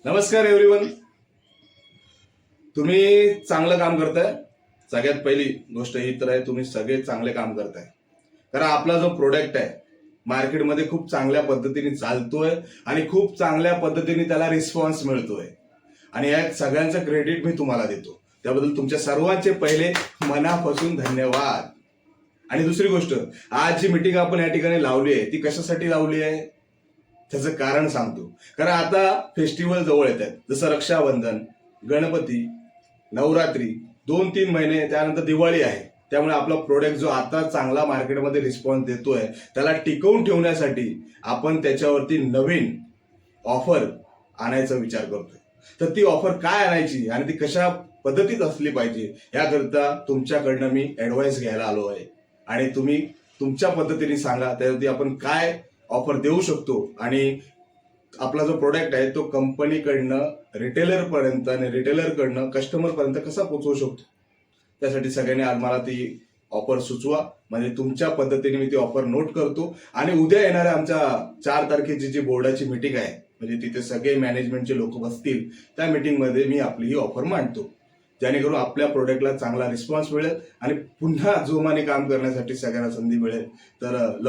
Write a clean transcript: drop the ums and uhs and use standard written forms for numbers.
नमस्कार एव्हरीवन. तुम्ही चांगलं काम करताय. सगळ्यात पहिली गोष्ट ही तर आहे, तुम्ही सगळे चांगले काम करताय. कारण आपला जो प्रोडक्ट आहे मार्केटमध्ये खूप चांगल्या पद्धतीने चालतोय आणि खूप चांगल्या पद्धतीने त्याला रिस्पॉन्स मिळतोय आणि या सगळ्यांचं क्रेडिट मी तुम्हाला देतो. त्याबद्दल तुमच्या सर्वांचे पहिले मनापासून धन्यवाद. आणि दुसरी गोष्ट, आज जी मीटिंग आपण या ठिकाणी लावली आहे ती कशासाठी लावली आहे त्याचं कारण सांगतो. कारण आता फेस्टिवल जवळ येत आहेत, जसं रक्षाबंधन, गणपती, नवरात्री, 2-3 महिने त्यानंतर दिवाळी आहे. त्यामुळे आपला प्रोडक्ट जो आता चांगला मार्केटमध्ये रिस्पॉन्स देतोय त्याला टिकवून ठेवण्यासाठी आपण त्याच्यावरती नवीन ऑफर आणायचा विचार करतोय. तर ती ऑफर काय आणायची आणि ती कशा पद्धतीत असली पाहिजे याकरता तुमच्याकडनं मी ऍडवाइस घ्यायला आलो आहे. आणि तुम्ही तुमच्या पद्धतीने सांगा त्यावरती आपण काय ऑफर देऊ शकतो आणि आपला जो प्रोडक्ट आहे तो कंपनीकडनं रिटेलरपर्यंत आणि रिटेलरकडनं कस्टमरपर्यंत कसा पोहोचवू शकतो. त्यासाठी सगळ्यांनी आज मला ती ऑफर सुचवा, म्हणजे तुमच्या पद्धतीने मी ती ऑफर नोट करतो. आणि उद्या येणाऱ्या आमच्या 4 तारखेची जी बोर्डाची मीटिंग आहे, म्हणजे तिथे सगळे मॅनेजमेंटचे लोक बसतील, त्या मीटिंगमध्ये मी आपली ही ऑफर मांडतो, जेणेकरून आपल्या प्रोडक्टला चांगला रिस्पॉन्स मिळेल आणि पुन्हा जोमाने काम करण्यासाठी सगळ्यांना संधी मिळेल. तर